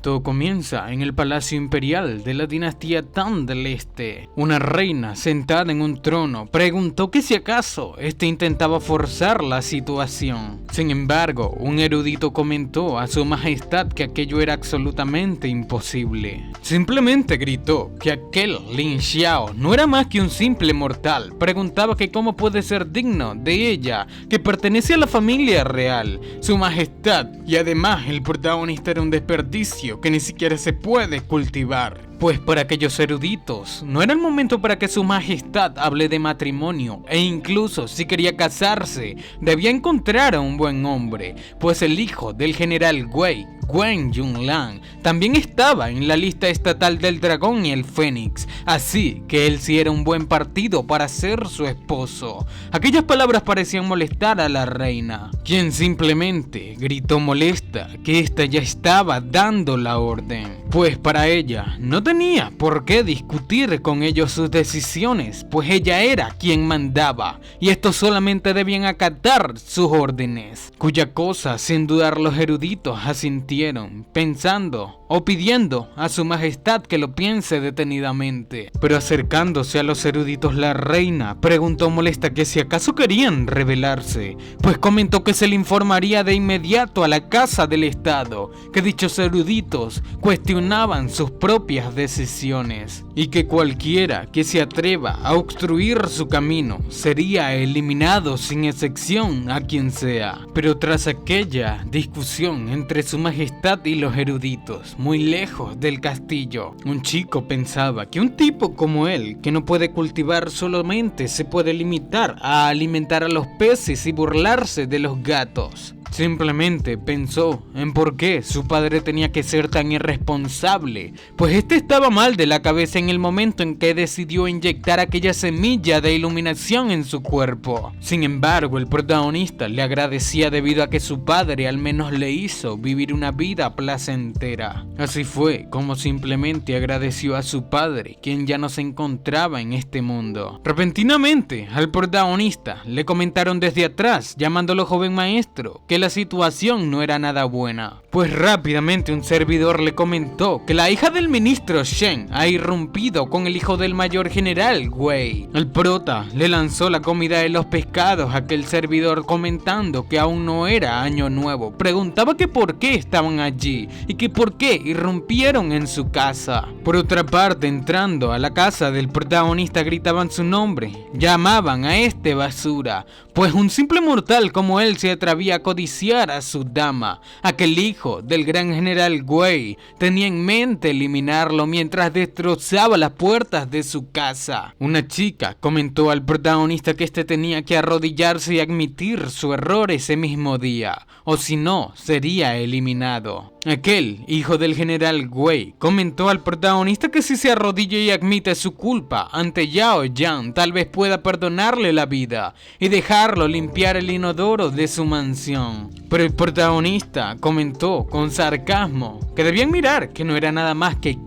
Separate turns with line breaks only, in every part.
Todo comienza en el Palacio Imperial de la dinastía Tang del Este. Una reina sentada en un trono preguntó que si acaso intentaba forzar la situación. Sin embargo, un erudito comentó a su majestad que aquello era absolutamente imposible. Simplemente gritó que aquel Lin Xiao no era más que un simple mortal. Preguntaba que cómo puede ser digno de ella, que pertenece a la familia real, su majestad, y además el protagonista era un desperdicio que ni siquiera se puede cultivar. Pues para aquellos eruditos, no era el momento para que su majestad hable de matrimonio, e incluso si quería casarse, debía encontrar a un buen hombre, pues el hijo del general Wei, Wen Yunlan, también estaba en la lista estatal del dragón y el fénix, así que él sí era un buen partido para ser su esposo. Aquellas palabras parecían molestar a la reina, quien simplemente gritó molesta que ésta ya estaba dando la orden, pues para ella no tenía por qué discutir con ellos sus decisiones, pues ella era quien mandaba, y estos solamente debían acatar sus órdenes, cuya cosa sin dudar los eruditos asintieron, pensando o pidiendo a su majestad que lo piense detenidamente. Pero acercándose a los eruditos, la reina preguntó molesta que si acaso querían rebelarse, pues comentó que se le informaría de inmediato a la casa del estado que dichos eruditos cuestionaban sus propias decisiones y que cualquiera que se atreva a obstruir su camino sería eliminado sin excepción a quien sea. Pero tras aquella discusión entre su majestad y los eruditos, muy lejos del castillo, un chico pensaba que un tipo como él, que no puede cultivar, solamente se puede limitar a alimentar a los peces y burlarse de los gatos. Simplemente pensó en por qué su padre tenía que ser tan irresponsable, pues estaba mal de la cabeza en el momento en que decidió inyectar aquella semilla de iluminación en su cuerpo. Sin embargo, el protagonista le agradecía debido a que su padre al menos le hizo vivir una vida placentera. Así fue como simplemente agradeció a su padre, quien ya no se encontraba en este mundo. Repentinamente, al protagonista le comentaron desde atrás, llamándolo joven maestro, que la situación no era nada buena, pues rápidamente un servidor le comentó que la hija del ministro Shen ha irrumpido con el hijo del mayor general Wei. El prota le lanzó la comida de los pescados a aquel servidor, comentando que aún no era año nuevo. Preguntaba que por qué estaban allí y que por qué irrumpieron en su casa. Por otra parte, entrando a la casa del protagonista, gritaban su nombre, llamaban a basura, pues un simple mortal como él se atrevía a codiciar a su dama. Aquel hijo del gran general Wei tenía en mente eliminarlo mientras destrozaba las puertas de su casa. Una chica comentó al protagonista que tenía que arrodillarse y admitir su error ese mismo día, o si no, sería eliminado. Aquel hijo del general Wei comentó al protagonista que si se arrodilla y admite su culpa ante Yao Yang, tal vez pueda perdonarle la vida y dejarlo limpiar el inodoro de su mansión. Pero el protagonista comentó con sarcasmo que debían mirar que no era nada más que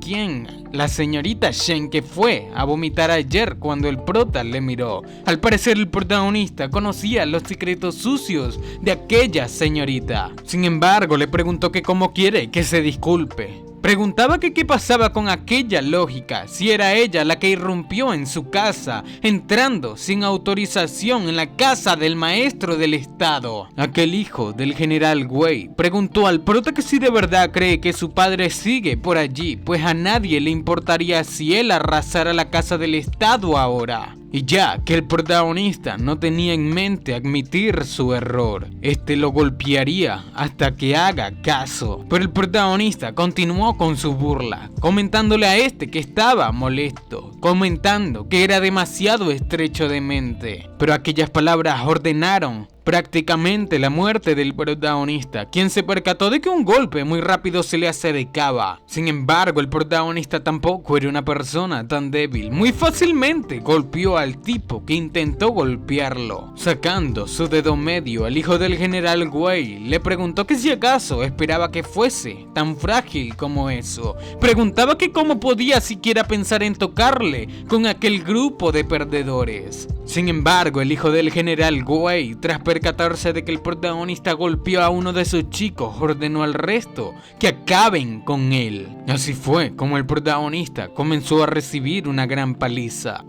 la señorita Shen, que fue a vomitar ayer cuando el prota le miró. Al parecer el protagonista conocía los secretos sucios de aquella señorita. Sin embargo, le preguntó que cómo quiere que se disculpe. Preguntaba que qué pasaba con aquella lógica, si era ella la que irrumpió en su casa, entrando sin autorización en la casa del maestro del estado. Aquel hijo del general Wei preguntó al prota que si de verdad cree que su padre sigue por allí, pues a nadie le importaría si él arrasara la casa del estado ahora. Y ya que el protagonista no tenía en mente admitir su error, lo golpearía hasta que haga caso. Pero el protagonista continuó con su burla, comentándole a que estaba molesto, comentando que era demasiado estrecho de mente. Pero aquellas palabras ordenaron prácticamente la muerte del protagonista, quien se percató de que un golpe muy rápido se le acercaba. Sin embargo, el protagonista tampoco era una persona tan débil. Muy fácilmente golpeó al tipo que intentó golpearlo. Sacando su dedo medio, el hijo del general Wei le preguntó que si acaso esperaba que fuese tan frágil como eso. Preguntaba que cómo podía siquiera pensar en tocarle con aquel grupo de perdedores. Sin embargo, el hijo del general Wei, tras percatarse percatarse de que el protagonista golpeó a uno de sus chicos, ordenó al resto que acaben con él. Así fue como el protagonista comenzó a recibir una gran paliza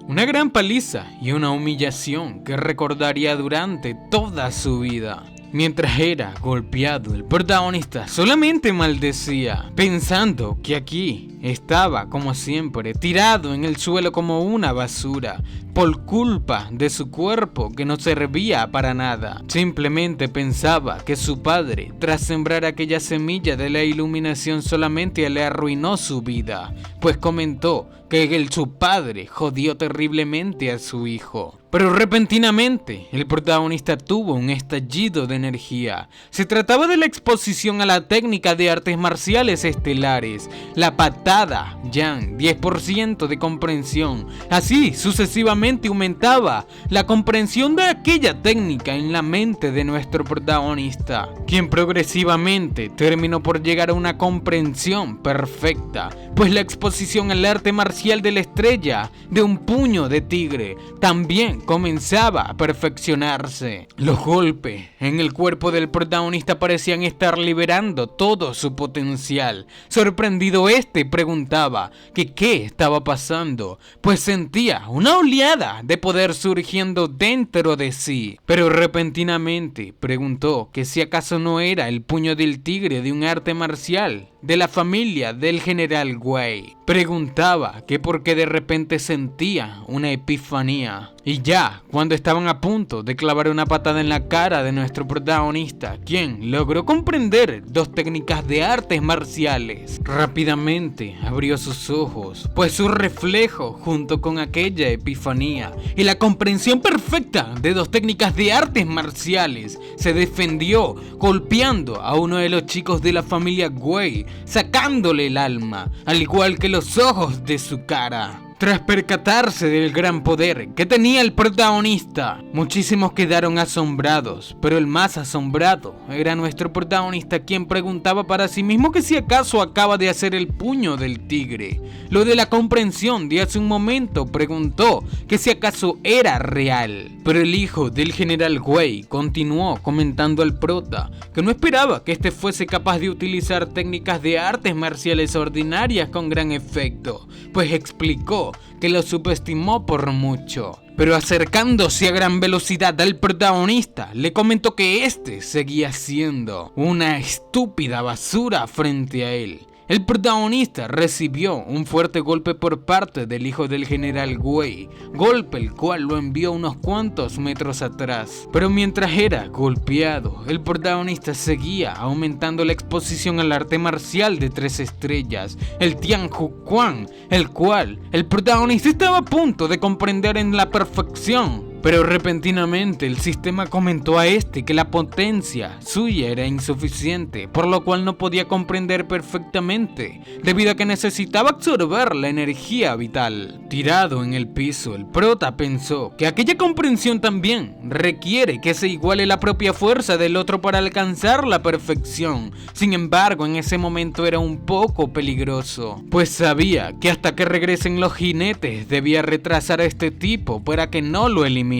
y una humillación que recordaría durante toda su vida. Mientras era golpeado, el protagonista solamente maldecía, pensando que aquí estaba, como siempre, tirado en el suelo como una basura, por culpa de su cuerpo que no servía para nada. Simplemente pensaba que su padre, tras sembrar aquella semilla de la iluminación, solamente le arruinó su vida, pues comentó que su padre jodió terriblemente a su hijo. Pero repentinamente, el protagonista tuvo un estallido de energía. Se trataba de la exposición a la técnica de artes marciales estelares, la patada Yang, 10% de comprensión. Así sucesivamente aumentaba la comprensión de aquella técnica en la mente de nuestro protagonista, quien progresivamente terminó por llegar a una comprensión perfecta, pues la exposición al arte marcial de la estrella de un puño de tigre también comenzaba a perfeccionarse. Los golpes en el cuerpo del protagonista parecían estar liberando todo su potencial. Sorprendido, preguntaba que qué estaba pasando, pues sentía una oleada de poder surgiendo dentro de sí. Pero repentinamente preguntó que si acaso no era el puño del tigre de un arte marcial de la familia del general Wei. Preguntaba que por qué de repente sentía una epifanía. Y ya, cuando estaban a punto de clavar una patada en la cara de nuestro protagonista, quien logró comprender dos técnicas de artes marciales, rápidamente abrió sus ojos, pues su reflejo, junto con aquella epifanía y la comprensión perfecta de dos técnicas de artes marciales, se defendió golpeando a uno de los chicos de la familia Wei, sacándole el alma, al igual que los ojos de su cara. Tras percatarse del gran poder que tenía el protagonista, muchísimos quedaron asombrados, pero el más asombrado era nuestro protagonista, quien preguntaba para sí mismo que si acaso acaba de hacer el puño del tigre. Lo de la comprensión de hace un momento preguntó que si acaso era real, pero el hijo del general Wei continuó comentando al prota que no esperaba que este fuese capaz de utilizar técnicas de artes marciales ordinarias con gran efecto, pues explicó que lo subestimó por mucho. Pero acercándose a gran velocidad al protagonista, le comentó que seguía siendo una estúpida basura frente a él. El protagonista recibió un fuerte golpe por parte del hijo del general Wei, golpe el cual lo envió unos cuantos metros atrás. Pero mientras era golpeado, el protagonista seguía aumentando la exposición al arte marcial de 3 estrellas, el Tianhu Quan, el cual el protagonista estaba a punto de comprender en la perfección. Pero repentinamente el sistema comentó a que la potencia suya era insuficiente, por lo cual no podía comprender perfectamente, debido a que necesitaba absorber la energía vital. Tirado en el piso, el prota pensó que aquella comprensión también requiere que se iguale la propia fuerza del otro para alcanzar la perfección. Sin embargo, en ese momento era un poco peligroso, pues sabía que hasta que regresen los jinetes debía retrasar a este tipo para que no lo eliminara.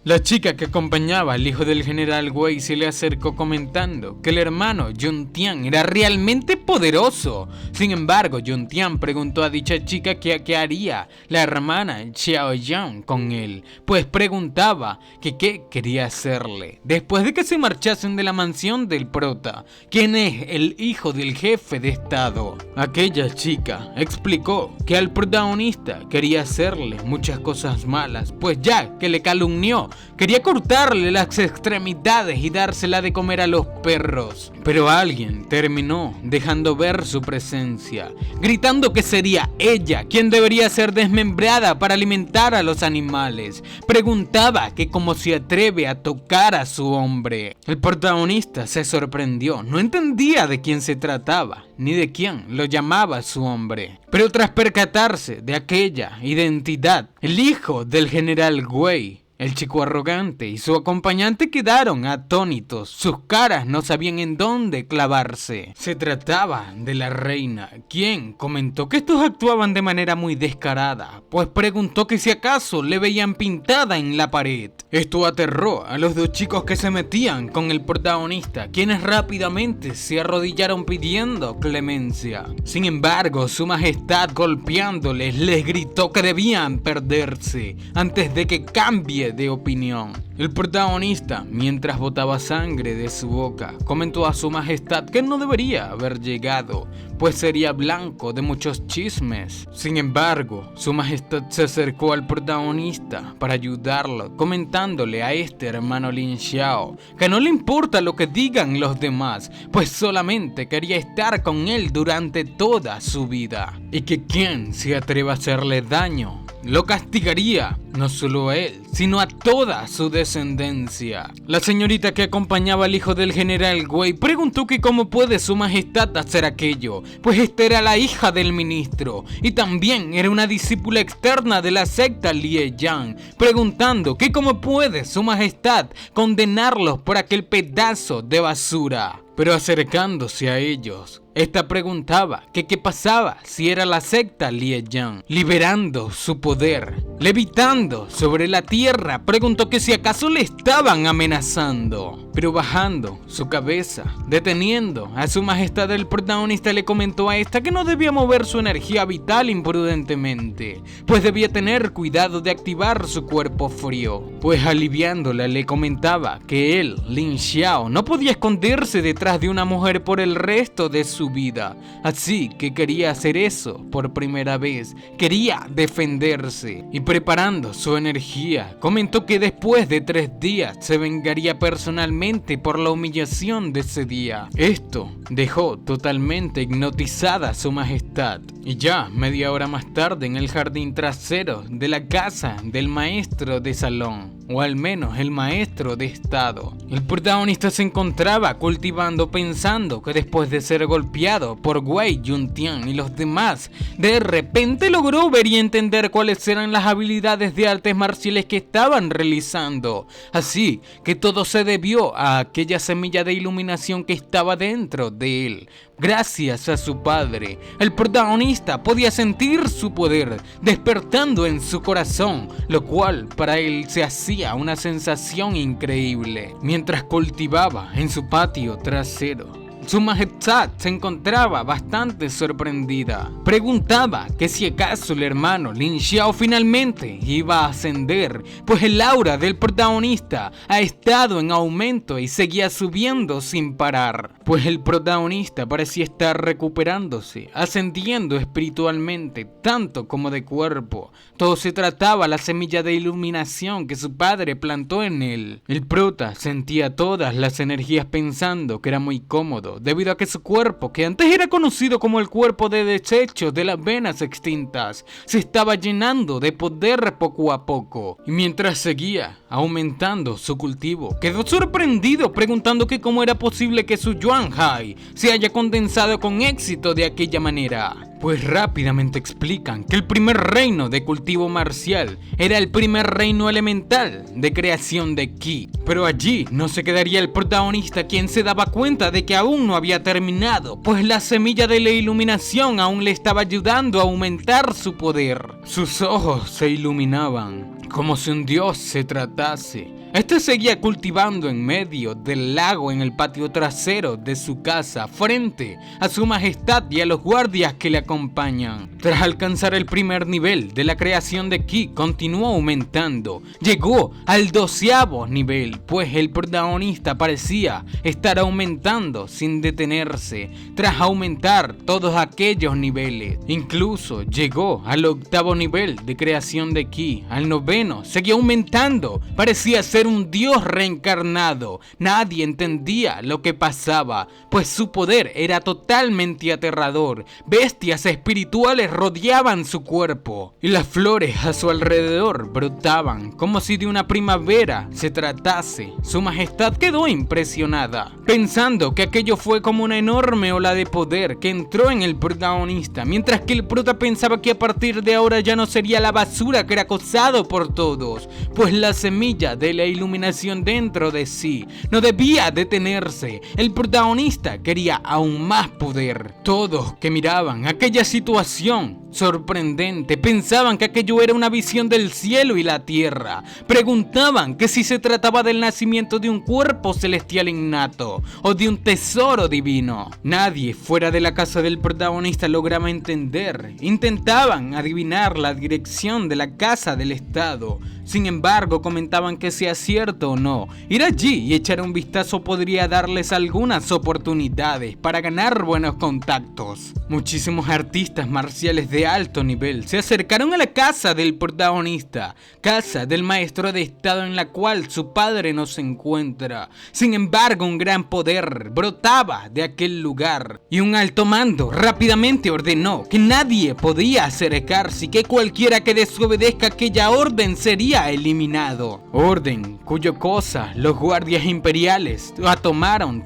La chica que acompañaba al hijo del general Wei se le acercó comentando que el hermano Jun Tian era realmente poderoso. Sin embargo, Jun Tian preguntó a dicha chica qué haría la hermana Xiao Yang con él, pues preguntaba que qué quería hacerle después de que se marchasen de la mansión del prota, quien es el hijo del jefe de estado. Aquella chica explicó que al protagonista quería hacerle muchas cosas malas, pues ya que le calumnió, quería cortarle las extremidades y dársela de comer a los perros. Pero alguien terminó dejando ver su presencia, gritando que sería ella quien debería ser desmembrada para alimentar a los animales. Preguntaba que cómo se atreve a tocar a su hombre. El protagonista se sorprendió, no entendía de quién se trataba, ni de quién lo llamaba su hombre. Pero tras percatarse de aquella identidad, el hijo del general Wei El chico arrogante y su acompañante quedaron atónitos, sus caras no sabían en dónde clavarse. Se trataba de la reina, quien comentó que estos actuaban de manera muy descarada, pues preguntó que si acaso le veían pintada en la pared. Esto aterró a los dos chicos que se metían con el protagonista, quienes rápidamente se arrodillaron pidiendo clemencia. Sin embargo, su majestad, golpeándoles, les gritó que debían perderse antes de que cambie de opinión. El protagonista, mientras botaba sangre de su boca, comentó a su majestad que no debería haber llegado, pues sería blanco de muchos chismes. Sin embargo, su majestad se acercó al protagonista para ayudarlo, comentándole a este hermano Lin Xiao que no le importa lo que digan los demás, pues solamente quería estar con él durante toda su vida, y que quien se atreva a hacerle daño lo castigaría no solo a él, sino a toda su descendencia. La señorita que acompañaba al hijo del general Wei preguntó que cómo puede su majestad hacer aquello, pues esta era la hija del ministro y también era una discípula externa de la secta Lieyang, preguntando que cómo puede su majestad condenarlos por aquel pedazo de basura. Pero acercándose a ellos, esta preguntaba que qué pasaba si era la secta Lieyang, liberando su poder, levitando sobre la tierra. Preguntó que si acaso le estaban amenazando, pero bajando su cabeza, deteniendo a su majestad, el protagonista le comentó a esta que no debía mover su energía vital imprudentemente, pues debía tener cuidado de activar su cuerpo frío, pues aliviándola le comentaba que él, Lin Xiao, no podía esconderse detrás de una mujer por el resto de su vida, así que quería hacer eso por primera vez, quería defenderse, y preparando su energía, comentó que después de 3 días se vengaría personalmente por la humillación de ese día. Esto dejó totalmente hipnotizada a su majestad, y ya media hora más tarde, en el jardín trasero de la casa del maestro de salón, o al menos el maestro de estado, el protagonista se encontraba cultivando, pensando que después de ser golpeado por Wei Yuntian y los demás, de repente logró ver y entender cuáles eran las habilidades de artes marciales que estaban realizando. Así que todo se debió a aquella semilla de iluminación que estaba dentro de él. Gracias a su padre, el protagonista podía sentir su poder despertando en su corazón, lo cual para él se hacía una sensación increíble. Mientras cultivaba en su patio trasero, su majestad se encontraba bastante sorprendida. Preguntaba que si acaso el hermano Lin Xiao finalmente iba a ascender, pues el aura del protagonista ha estado en aumento y seguía subiendo sin parar, pues el protagonista parecía estar recuperándose, ascendiendo espiritualmente, tanto como de cuerpo. Todo se trataba de la semilla de iluminación que su padre plantó en él. El prota sentía todas las energías pensando que era muy cómodo, debido a que su cuerpo, que antes era conocido como el cuerpo de desechos de las venas extintas, se estaba llenando de poder poco a poco. Y mientras seguía aumentando su cultivo, quedó sorprendido preguntando que cómo era posible que su Yuan Hai se haya condensado con éxito de aquella manera. Pues rápidamente explican que el primer reino de cultivo marcial era el primer reino elemental de creación de ki. Pero allí no se quedaría el protagonista, quien se daba cuenta de que aún no había terminado, pues la semilla de la iluminación aún le estaba ayudando a aumentar su poder. Sus ojos se iluminaban como si un dios se tratase. Este seguía cultivando en medio del lago en el patio trasero de su casa, frente a su majestad y a los guardias que le acompañan. Tras alcanzar el primer nivel de la creación de ki, continuó aumentando. Llegó al 12º nivel, pues el protagonista parecía estar aumentando sin detenerse, tras aumentar todos aquellos niveles. Incluso llegó al 8º nivel de creación de ki. Al 9º seguía aumentando, parecía ser ser un dios reencarnado. Nadie entendía lo que pasaba, pues su poder era totalmente aterrador. Bestias espirituales rodeaban su cuerpo y las flores a su alrededor brotaban como si de una primavera se tratase. Su majestad quedó impresionada, pensando que aquello fue como una enorme ola de poder que entró en el protagonista, mientras que el prota pensaba que a partir de ahora ya no sería la basura que era acosado por todos, pues la semilla de la iluminación dentro de sí no debía detenerse. El protagonista quería aún más poder. Todos que miraban aquella situación sorprendente pensaban que aquello era una visión del cielo y la tierra. Preguntaban que si se trataba del nacimiento de un cuerpo celestial innato o de un tesoro divino. Nadie fuera de la casa del protagonista lograba entender. Intentaban adivinar la dirección de la casa del estado. Sin embargo, comentaban que sea cierto o no, ir allí y echar un vistazo podría darles algunas oportunidades para ganar buenos contactos. Muchísimos artistas marciales de alto nivel se acercaron a la casa del protagonista, casa del maestro de estado en la cual su padre no se encuentra. Sin embargo, un gran poder brotaba de aquel lugar y un alto mando rápidamente ordenó que nadie podía acercarse y que cualquiera que desobedezca aquella orden sería eliminado. Orden cuyo cosa los guardias imperiales la tomaron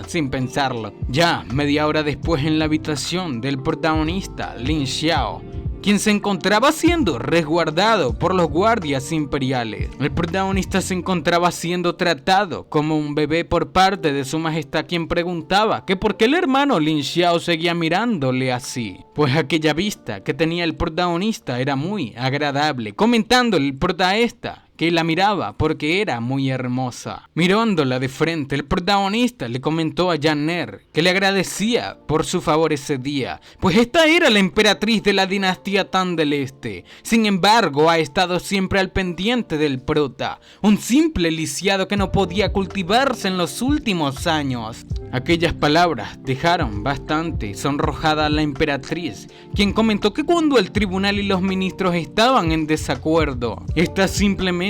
sin pensarlo. Ya media hora después, en la habitación del protagonista, Lin Xiao, quien se encontraba siendo resguardado por los guardias imperiales. El protagonista se encontraba siendo tratado como un bebé por parte de su majestad, quien preguntaba que por qué el hermano Lin Xiao seguía mirándole así, pues aquella vista que tenía el protagonista era muy agradable, comentando el protagonista que la miraba porque era muy hermosa. Mirándola de frente, el protagonista le comentó a Yanner que le agradecía por su favor ese día, pues esta era la emperatriz de la dinastía Tan del Este. Sin embargo, ha estado siempre al pendiente del prota, un simple lisiado que no podía cultivarse en los últimos años. Aquellas palabras dejaron bastante sonrojada a la emperatriz, quien comentó que cuando el tribunal y los ministros estaban en desacuerdo, esta simplemente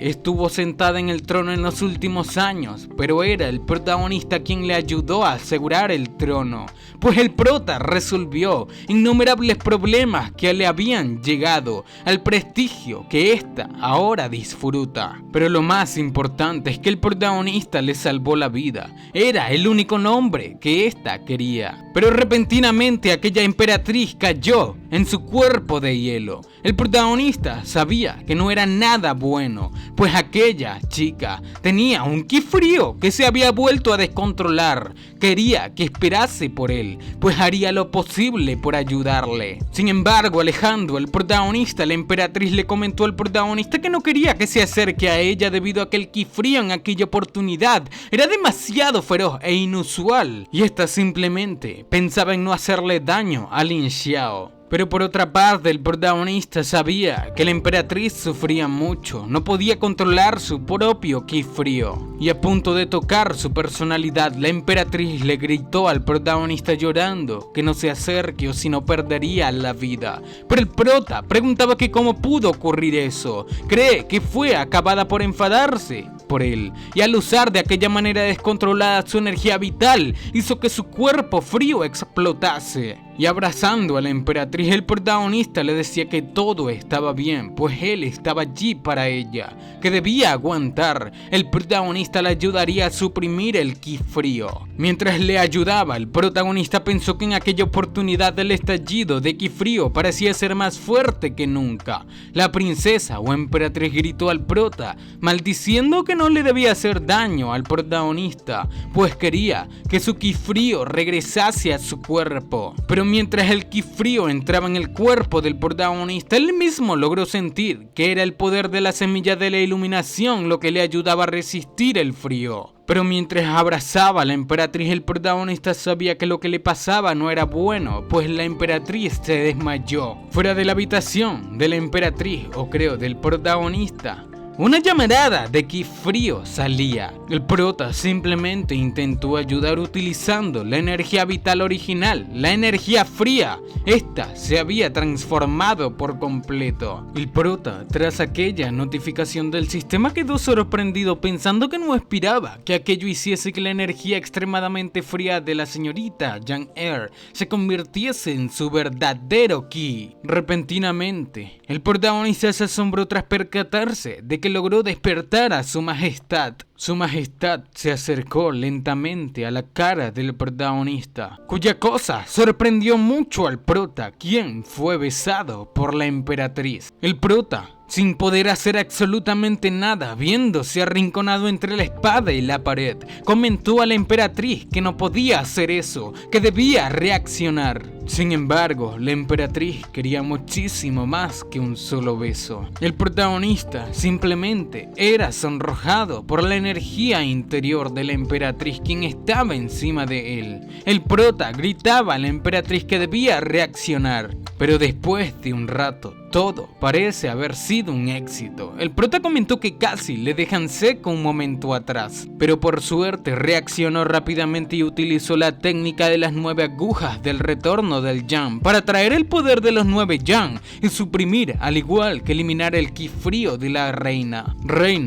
estuvo sentada en el trono en los últimos años, pero era el protagonista quien le ayudó a asegurar el trono, pues el prota resolvió innumerables problemas que le habían llegado al prestigio que ésta ahora disfruta. Pero lo más importante es que el protagonista le salvó la vida. Era el único nombre que ésta quería. Pero repentinamente aquella emperatriz cayó en su cuerpo de hielo. El protagonista sabía que no era nada bueno, pues aquella chica tenía un ki frío que se había vuelto a descontrolar. Quería que esperase por él, pues haría lo posible por ayudarle. Sin embargo, alejando al protagonista, la emperatriz le comentó al protagonista que no quería que se acerque a ella debido a que el ki frío en aquella oportunidad era demasiado feroz e inusual, y esta simplemente pensaba en no hacerle daño a Lin Xiao. Pero por otra parte, el protagonista sabía que la emperatriz sufría mucho, no podía controlar su propio ki frío, y a punto de tocar su personalidad, la emperatriz le gritó al protagonista llorando que no se acerque o si no perdería la vida. Pero el prota preguntaba que cómo pudo ocurrir eso. Cree que fue acabada por enfadarse por él, y al usar de aquella manera descontrolada su energía vital, hizo que su cuerpo frío explotase. Y abrazando a la emperatriz, el protagonista le decía que todo estaba bien, pues él estaba allí para ella, que debía aguantar. El protagonista le ayudaría a suprimir el ki frío. Mientras le ayudaba, el protagonista pensó que en aquella oportunidad el estallido de ki frío parecía ser más fuerte que nunca. La princesa o emperatriz gritó al prota, maldiciendo que no le debía hacer daño al protagonista, pues quería que su ki frío regresase a su cuerpo. Pero mientras el ki frío entraba en el cuerpo del protagonista, él mismo logró sentir que era el poder de la semilla de la iluminación lo que le ayudaba a resistir el frío. Pero mientras abrazaba a la emperatriz, el protagonista sabía que lo que le pasaba no era bueno, pues la emperatriz se desmayó. Fuera de la habitación de la emperatriz, o creo del protagonista, una llamarada de ki frío salía. El prota simplemente intentó ayudar utilizando la energía vital original, la energía fría. Esta se había transformado por completo. El prota, tras aquella notificación del sistema, quedó sorprendido pensando que no esperaba que aquello hiciese que la energía extremadamente fría de la señorita Jan-Er se convirtiese en su verdadero ki. Repentinamente, el protagonista se asombró tras percatarse de que logró despertar a su majestad. Su majestad se acercó lentamente a la cara del protagonista, cuya cosa sorprendió mucho al prota, quien fue besado por la emperatriz. El prota, sin poder hacer absolutamente nada, viéndose arrinconado entre la espada y la pared, comentó a la emperatriz que no podía hacer eso, que debía reaccionar. Sin embargo, la emperatriz quería muchísimo más que un solo beso. El protagonista simplemente era sonrojado por la energía interior de la emperatriz, quien estaba encima de él. El prota gritaba a la emperatriz que debía reaccionar, pero después de un rato, todo parece haber sido un éxito. El prota comentó que casi le dejan seco un momento atrás, pero por suerte reaccionó rápidamente y utilizó la técnica de las 9 agujas del retorno del Yang para traer el poder de los 9 Yang y suprimir, al igual que eliminar el ki frío de la reina,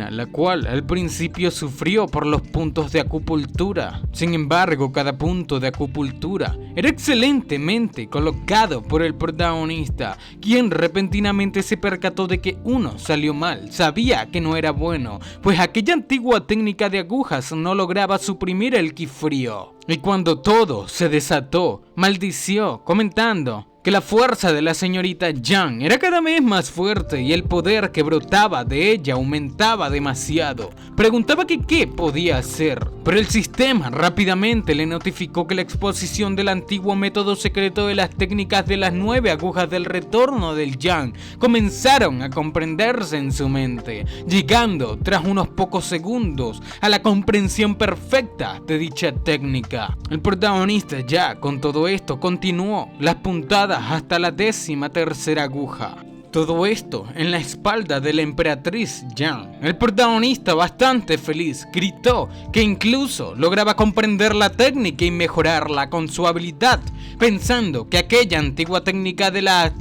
la cual al principio sufrió por los puntos de acupuntura. Sin embargo, cada punto de acupuntura era excelentemente colocado por el protagonista, quien repentinamente se percató de que uno salió mal. Sabía que no era bueno, pues aquella antigua técnica de agujas no lograba suprimir el ki frío. Y cuando todo se desató, maldició, comentando que la fuerza de la señorita Yang era cada vez más fuerte y el poder que brotaba de ella aumentaba demasiado. Preguntaba que qué podía hacer, pero el sistema rápidamente le notificó que la exposición del antiguo método secreto de las técnicas de las 9 agujas del retorno del Yang comenzaron a comprenderse en su mente, llegando tras unos pocos segundos a la comprensión perfecta de dicha técnica. El protagonista ya con todo esto continuó las puntadas hasta la 13ª aguja. Todo esto en la espalda de la emperatriz Yang. El protagonista, bastante feliz, gritó que incluso lograba comprender la técnica y mejorarla con su habilidad, pensando que aquella antigua técnica de las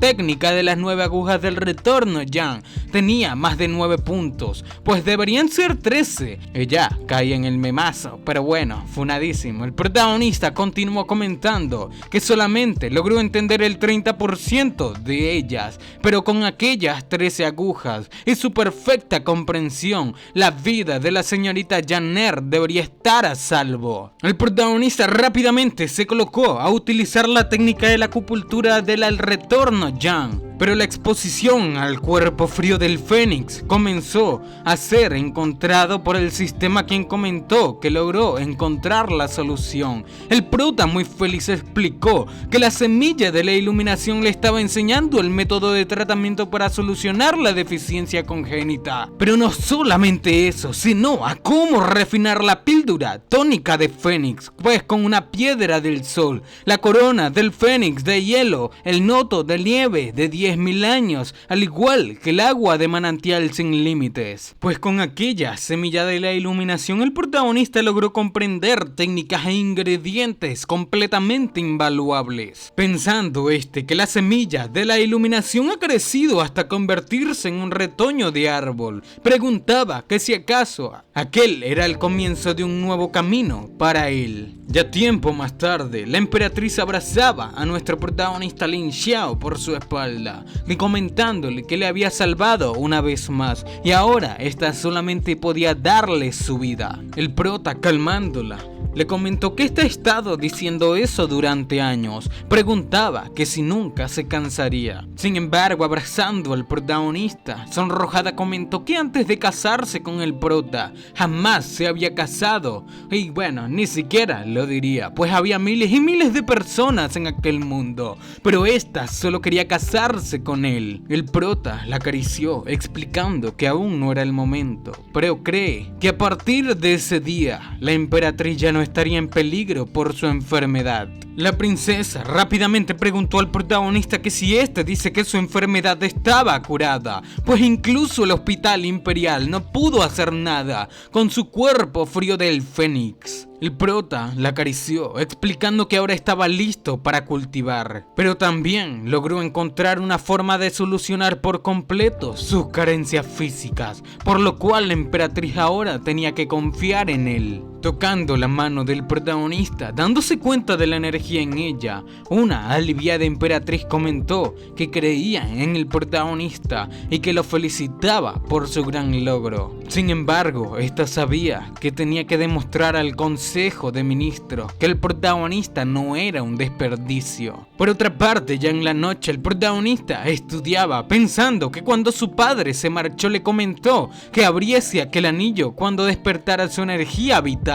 9 agujas del retorno Yang tenía más de 9 puntos, pues deberían ser 13. Ella caía en el memazo, pero bueno, funadísimo. El protagonista continuó comentando que solamente logró entender el 30% de ellas, pero con aquellas 13 agujas y su perfecta comprensión, la vida de la señorita Jan-Er debería estar a salvo. El protagonista rápidamente se colocó a utilizar la técnica de la acupuntura del retorno Yang, pero la exposición al cuerpo frío del Fénix comenzó a ser encontrado por el sistema, quien comentó que logró encontrar la solución. El prota, muy feliz, explicó que la semilla de la iluminación le estaba enseñando el método de tratamiento para solucionar la deficiencia congénita. Pero no solamente eso, sino a cómo refinar la píldora tónica de Fénix, pues con una piedra del sol, la corona del Fénix de hielo, el noto de nieve de 10.000 años, al igual que el agua de manantial sin límites. Pues con aquella semilla de la iluminación, el protagonista logró comprender técnicas e ingredientes completamente invaluables, pensando que la semilla de la iluminación ha crecido hasta convertirse en un retoño de árbol. Preguntaba que si acaso aquel era el comienzo de un nuevo camino para él. Ya tiempo más tarde, la emperatriz abrazaba a nuestro protagonista Lin Xiao por su espalda, y comentándole que le había salvado una vez más y ahora esta solamente podía darle su vida. El prota, calmándola, le comentó que ha estado diciendo eso durante años. Preguntaba que si nunca se cansaría. Sin embargo, abrazando al protagonista, sonrojada comentó que antes de casarse con el prota jamás se había casado. Y bueno, ni siquiera lo diría, pues había miles y miles de personas en aquel mundo, pero esta solo quería casarse con él. El prota la acarició, explicando que aún no era el momento, pero cree que a partir de ese día la emperatriz ya no no estaría en peligro por su enfermedad. La princesa rápidamente preguntó al protagonista que si éste dice que su enfermedad estaba curada, pues incluso el hospital imperial no pudo hacer nada con su cuerpo frío del fénix. El prota la acarició, explicando que ahora estaba listo para cultivar, pero también logró encontrar una forma de solucionar por completo sus carencias físicas, por lo cual la emperatriz ahora tenía que confiar en él. Tocando la mano del protagonista, dándose cuenta de la energía en ella, una aliviada emperatriz comentó que creía en el protagonista y que lo felicitaba por su gran logro. Sin embargo, esta sabía que tenía que demostrar al Consejo de Ministros que el protagonista no era un desperdicio. Por otra parte, ya en la noche el protagonista estudiaba, pensando que cuando su padre se marchó le comentó que abriese aquel anillo cuando despertara su energía vital.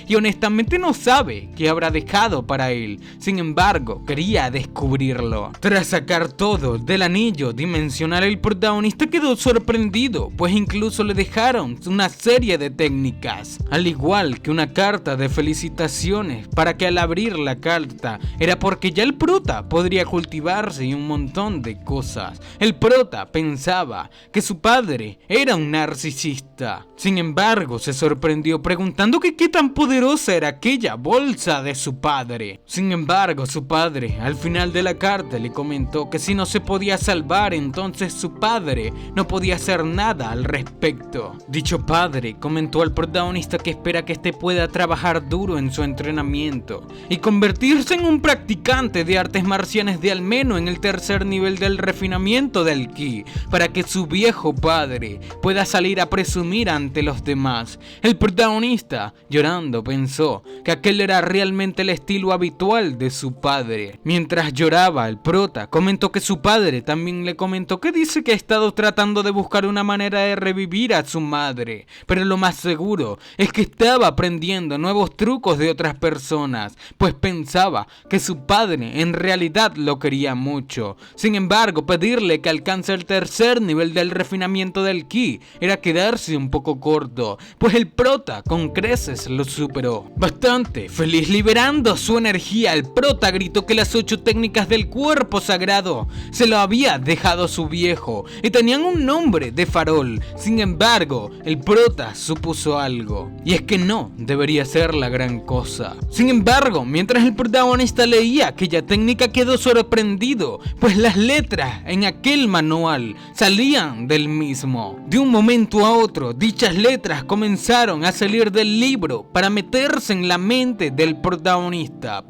Y honestamente no sabe qué habrá dejado para él. Sin embargo, quería descubrirlo. Tras sacar todo del anillo dimensional, el protagonista quedó sorprendido, pues incluso le dejaron una serie de técnicas, al igual que una carta de felicitaciones, para que al abrir la carta era porque ya el prota podría cultivarse y un montón de cosas. El prota pensaba que su padre era un narcisista. Sin embargo, se sorprendió preguntando que qué tan poderosa era aquella bolsa de su padre. Sin embargo, su padre al final de la carta le comentó que si no se podía salvar, entonces su padre no podía hacer nada al respecto. Dicho padre comentó al protagonista que espera que éste pueda trabajar duro en su entrenamiento y convertirse en un practicante de artes marciales de al menos en el tercer nivel del refinamiento del ki, para que su viejo padre pueda salir a presumir ante los demás. El protagonista, llorando, pensó que aquel era realmente el estilo habitual de su padre. Mientras lloraba, el prota comentó que su padre también le comentó que dice que ha estado tratando de buscar una manera de revivir a su madre, pero lo más seguro es que estaba aprendiendo nuevos trucos de otras personas, pues pensaba que su padre en realidad lo quería mucho. Sin embargo, pedirle que alcance el tercer nivel del refinamiento del ki era quedarse un poco corto, pues el prota con creces lo superó. Bastante feliz liberando su energía, el prota gritó que las 8 técnicas del cuerpo sagrado se lo había dejado su viejo y tenían un nombre de farol. Sin embargo, el prota supuso algo, y es que no debería ser la gran cosa. Sin embargo, mientras el protagonista leía aquella técnica, quedó sorprendido, pues las letras en aquel manual salían del mismo. De un momento a otro, dichas letras comenzaron a salir del libro para meterse en la mente del protagonista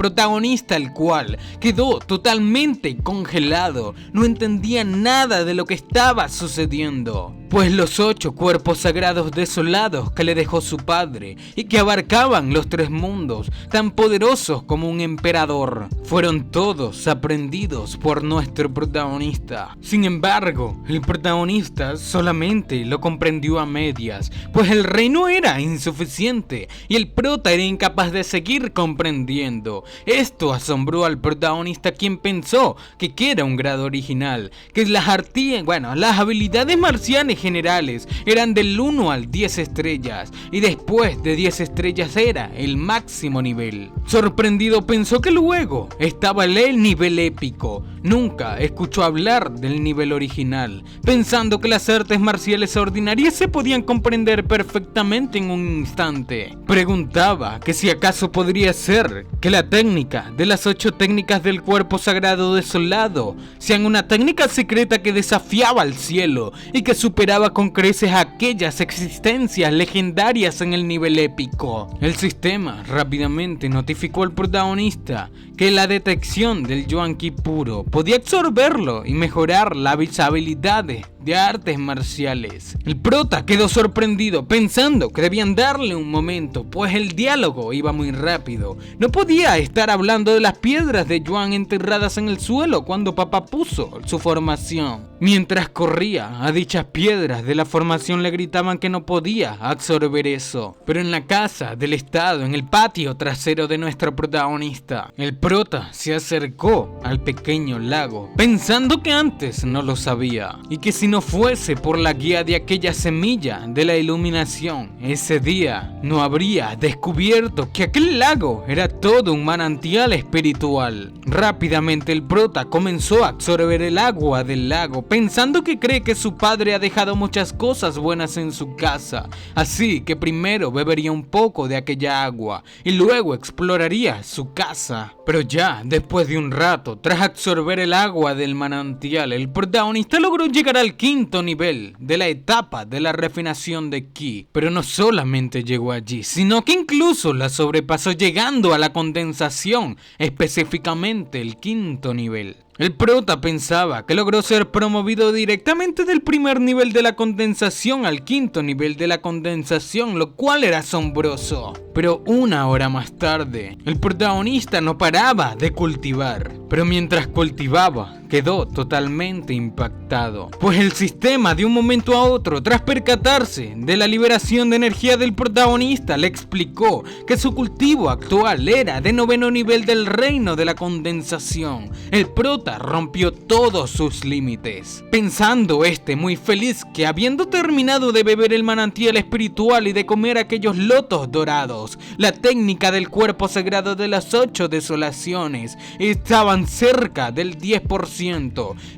el cual quedó totalmente congelado. No entendía nada de lo que estaba sucediendo, pues los 8 cuerpos sagrados desolados que le dejó su padre y que abarcaban los 3 mundos, tan poderosos como un emperador, fueron todos aprendidos por nuestro protagonista. Sin embargo, el protagonista solamente lo comprendió a medias, pues el reino era insuficiente y el prota era incapaz de seguir comprendiendo. Esto asombró al protagonista, quien pensó que era un grado original, que las habilidades marciales generales eran del 1 al 10 estrellas y después de 10 estrellas era el máximo nivel. Sorprendido pensó que luego estaba el nivel épico. Nunca escuchó hablar del nivel original, pensando que las artes marciales ordinarias se podían comprender perfectamente en un instante. Preguntaba que si acaso podría ser que la técnica de las 8 técnicas del cuerpo sagrado desolado sean una técnica secreta que desafiaba al cielo y que superaba con creces aquellas existencias legendarias en el nivel épico. El sistema rápidamente notificó al protagonista que la detección del Yuan Ki puro podía absorberlo y mejorar las habilidades de artes marciales. El prota quedó sorprendido, pensando que debían darle un momento, pues el diálogo iba muy rápido. No podía estar hablando de las piedras de Yuan enterradas en el suelo cuando papá puso su formación. Mientras corría a dichas piedras de la formación, le gritaban que no podía absorber eso. Pero en la casa del estado, en el patio trasero de nuestro protagonista, el prota se acercó al pequeño lago, pensando que antes no lo sabía y que si no fuese por la guía de aquella semilla de la iluminación, ese día no habría descubierto que aquel lago era todo un manantial espiritual. Rápidamente el prota comenzó a absorber el agua del lago, pensando que cree que su padre ha dejado muchas cosas buenas en su casa, así que primero bebería un poco de aquella agua y luego exploraría su casa. Pero ya después de un rato, tras absorber el agua del manantial, el protagonista logró llegar al quinto nivel de la etapa de la refinación de ki. Pero no solamente llegó allí, sino que incluso la sobrepasó, llegando a la condensación, específicamente el quinto nivel. El prota pensaba que logró ser promovido directamente del primer nivel de la condensación al quinto nivel de la condensación, lo cual era asombroso. Pero una hora más tarde, el protagonista no paraba de cultivar. Pero mientras cultivaba, quedó totalmente impactado, pues el sistema de un momento a otro, tras percatarse de la liberación de energía del protagonista, le explicó que su cultivo actual era de 9º nivel del reino de la condensación. El prota rompió todos sus límites, pensando muy feliz que habiendo terminado de beber el manantial espiritual y de comer aquellos lotos dorados, la técnica del cuerpo sagrado de las 8 desolaciones estaban cerca del 10%.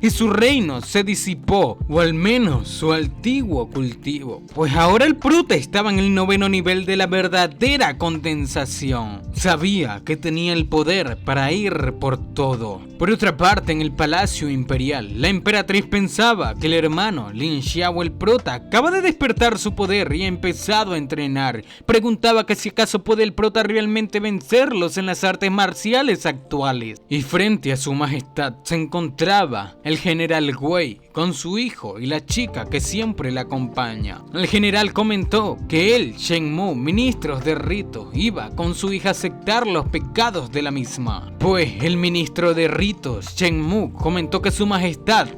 Y su reino se disipó, o al menos su antiguo cultivo, pues ahora el prota estaba en el 9º nivel de la verdadera condensación. Sabía que tenía el poder para ir por todo. Por otra parte, en el palacio imperial, la emperatriz pensaba que el hermano Lin Xiao, el prota, acaba de despertar su poder y ha empezado a entrenar. Preguntaba que si acaso puede el prota realmente vencerlos en las artes marciales actuales. Y frente a su majestad se encontraba el general Wei con su hijo y la chica que siempre le acompaña. El general comentó que él, Shen Mu, ministro de ritos, iba con su hija a aceptar los pecados de la misma. Pues el ministro de ritos, Shen Mu, comentó que su majestad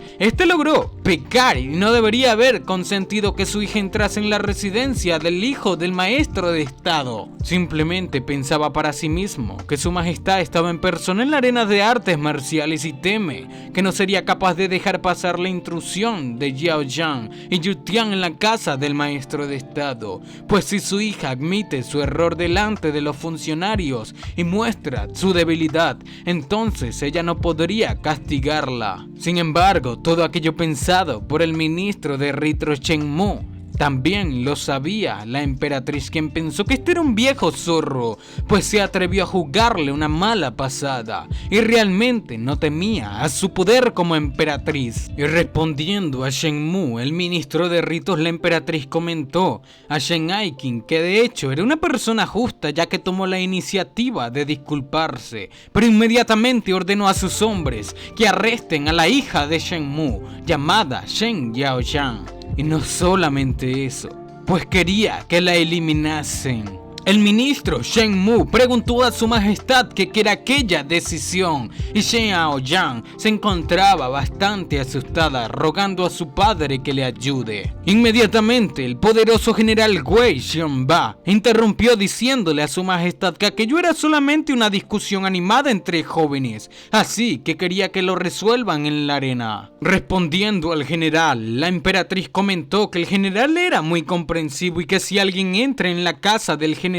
logró pecar y no debería haber consentido que su hija entrase en la residencia del hijo del maestro de estado. Simplemente pensaba para sí mismo que su majestad estaba en persona en la arena de artes marciales y teme que no sería capaz de dejar pasar la intrusión de Yao Yang y Yu Tian en la casa del maestro de estado, pues si su hija admite su error delante de los funcionarios y muestra su debilidad, entonces ella no podría castigarla. Sin embargo, todo aquello pensado por el ministro de ritos Shen Mu también lo sabía la emperatriz, quien pensó que este era un viejo zorro, pues se atrevió a jugarle una mala pasada y realmente no temía a su poder como emperatriz. Y respondiendo a Shen Mu, el ministro de ritos, la emperatriz comentó a Shen Aikin que de hecho era una persona justa, ya que tomó la iniciativa de disculparse, pero inmediatamente ordenó a sus hombres que arresten a la hija de Shen Mu, llamada Shen Yaoyang. Y no solamente eso, pues quería que la eliminasen. El ministro Shen Mu preguntó a su majestad qué era aquella decisión y Shen Yaoyang se encontraba bastante asustada, rogando a su padre que le ayude. Inmediatamente el poderoso general Wei Xianba interrumpió diciéndole a su majestad que aquello era solamente una discusión animada entre jóvenes, así que quería que lo resuelvan en la arena. Respondiendo al general, la emperatriz comentó que el general era muy comprensivo y que si alguien entra en la casa del general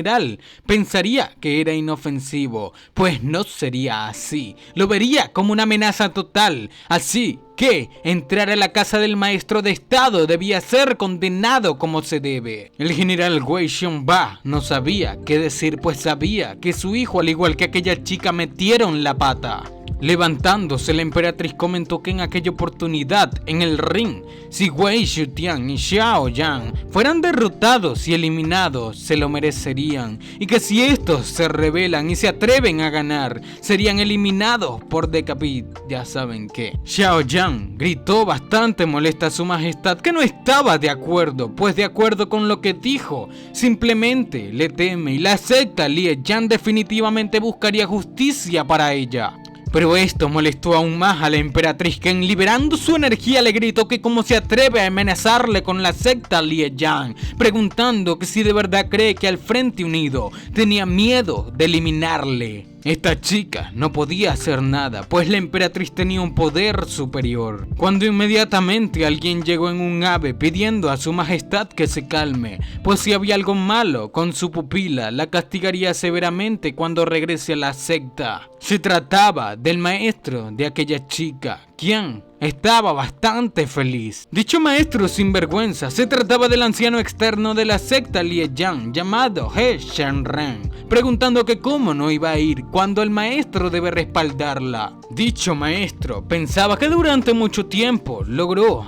pensaría que era inofensivo, pues no sería así, lo vería como una amenaza total, así que entrar a la casa del maestro de estado debía ser condenado como se debe. El general Wei Xianba no sabía qué decir, pues sabía que su hijo, al igual que aquella chica, metieron la pata. Levantándose, la emperatriz comentó que en aquella oportunidad en el ring, si Wei Shutian y Xiao Yang fueran derrotados y eliminados, se lo merecerían, y que si estos se rebelan y se atreven a ganar, serían eliminados por ya saben qué. Xiao Yang gritó bastante molesta a su majestad que no estaba de acuerdo, pues de acuerdo con lo que dijo, simplemente le teme y la secta Lie Yang definitivamente buscaría justicia para ella. Pero esto molestó aún más a la emperatriz, quien liberando su energía le gritó que cómo se atreve a amenazarle con la secta Lie Yang, preguntando que si de verdad cree que al Frente Unido tenía miedo de eliminarle. Esta chica no podía hacer nada, pues la emperatriz tenía un poder superior. Cuando inmediatamente alguien llegó en un ave pidiendo a su majestad que se calme, pues si había algo malo con su pupila, la castigaría severamente cuando regrese a la secta. Se trataba del maestro de aquella chica, quien estaba bastante feliz. Dicho maestro sinvergüenza se trataba del anciano externo de la secta Lieyang llamado He Shenren, preguntando que cómo no iba a ir cuando el maestro debe respaldarla. Dicho maestro pensaba que durante mucho tiempo logró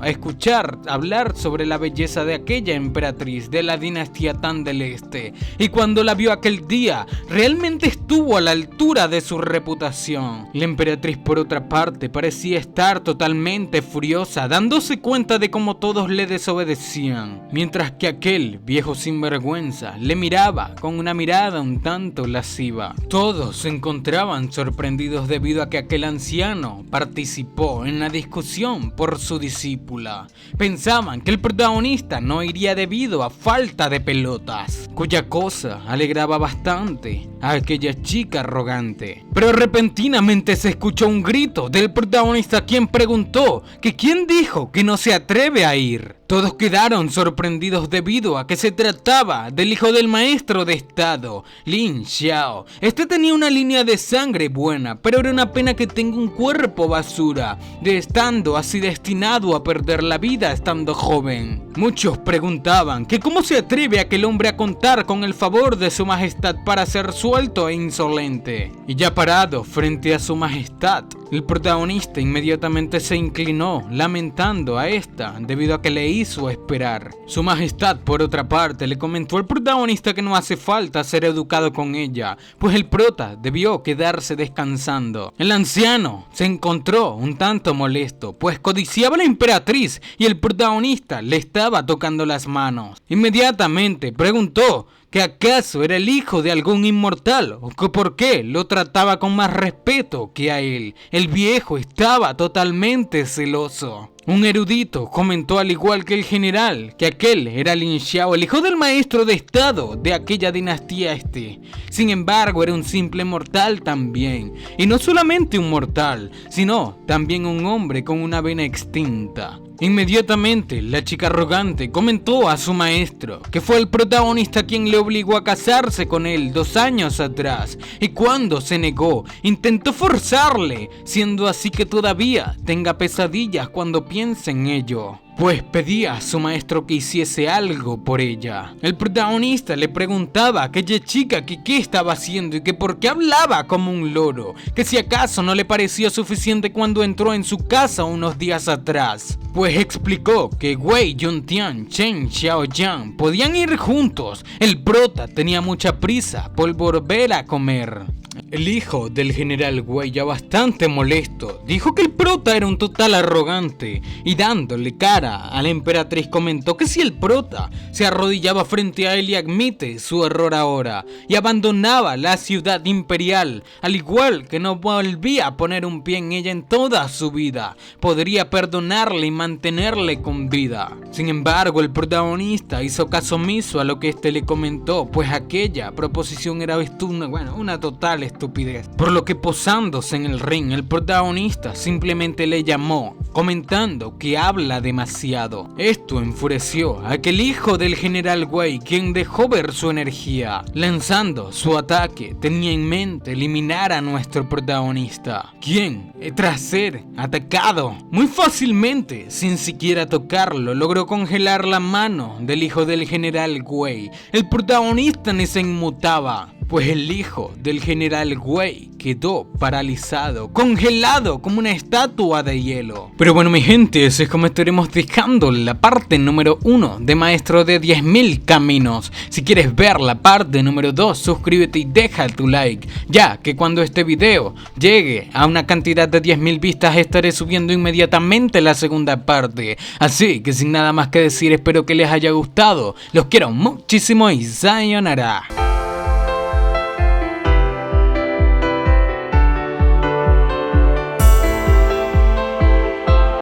escuchar hablar sobre la belleza de aquella emperatriz de la dinastía Tang del Este, y cuando la vio aquel día realmente estuvo a la altura de su reputación. La emperatriz, por otra parte, parecía estar totalmente furiosa, dándose cuenta de cómo todos le desobedecían, mientras que aquel viejo sinvergüenza le miraba con una mirada un tanto lasciva. Todos se encontraban sorprendidos debido a que aquel anciano participó en la discusión por su discípula. Pensaban que el protagonista no iría debido a falta de pelotas, cuya cosa alegraba bastante a aquella chica arrogante. Pero repentinamente se escuchó un grito del protagonista, quien preguntó que quién dijo que no se atreve a ir. Todos quedaron sorprendidos debido a que se trataba del hijo del maestro de estado, Lin Xiao. Este tenía una línea de sangre buena, pero era una pena que tenga un cuerpo basura, estando así destinado a perder la vida estando joven. Muchos preguntaban que cómo se atreve aquel hombre a contar con el favor de su majestad para ser suelto e insolente. Y ya parado frente a su majestad, el protagonista inmediatamente se inclinó, lamentando a esta debido a que le hizo esperar. Su majestad, por otra parte, le comentó al protagonista que no hace falta ser educado con ella, pues el prota debió quedarse descansando. El anciano se encontró un tanto molesto, pues codiciaba a la emperatriz y el protagonista le estaba tocando las manos. Inmediatamente preguntó que acaso era el hijo de algún inmortal o que por qué lo trataba con más respeto que a él. El viejo estaba totalmente celoso. Un erudito comentó, al igual que el general, que aquel era Lin Xiao, el hijo del maestro de estado de aquella dinastía Sin embargo, era un simple mortal también, y no solamente un mortal, sino también un hombre con una vena extinta. Inmediatamente, la chica arrogante comentó a su maestro que fue el protagonista quien le obligó a casarse con él 2 años atrás, y cuando se negó, intentó forzarle, siendo así que todavía tenga pesadillas cuando piensa en ello, pues pedía a su maestro que hiciese algo por ella. El protagonista le preguntaba a aquella chica que qué estaba haciendo y que por qué hablaba como un loro, que si acaso no le pareció suficiente cuando entró en su casa unos días atrás, pues explicó que Wei Yuntian, Chen Xiaoyan podían ir juntos. El prota tenía mucha prisa por volver a comer. El hijo del general Wei, ya bastante molesto, dijo que el prota era un total arrogante y dándole cara a la emperatriz comentó que si el prota se arrodillaba frente a él y admite su error ahora y abandonaba la ciudad imperial, al igual que no volvía a poner un pie en ella en toda su vida, podría perdonarle y mantenerle con vida. Sin embargo, el protagonista hizo caso omiso a lo que este le comentó, pues aquella proposición era una total estupidez, por lo que posándose en el ring, el protagonista simplemente le llamó, comentando que habla demasiado. Esto enfureció a aquel hijo del general Wei, quien dejó ver su energía, lanzando su ataque. Tenía en mente eliminar a nuestro protagonista, quien, tras ser atacado muy fácilmente, sin siquiera tocarlo, logró congelar la mano del hijo del general Wei. El protagonista ni se inmutaba, pues el hijo del general Wei quedó paralizado, congelado como una estatua de hielo. Pero bueno, mi gente, así es como estaremos dejando la parte número 1 de Maestro de 10.000 Caminos. Si quieres ver la parte número 2, suscríbete y deja tu like, ya que cuando este video llegue a una cantidad de 10.000 vistas estaré subiendo inmediatamente la segunda parte. Así que sin nada más que decir, espero que les haya gustado. Los quiero muchísimo y sayonara.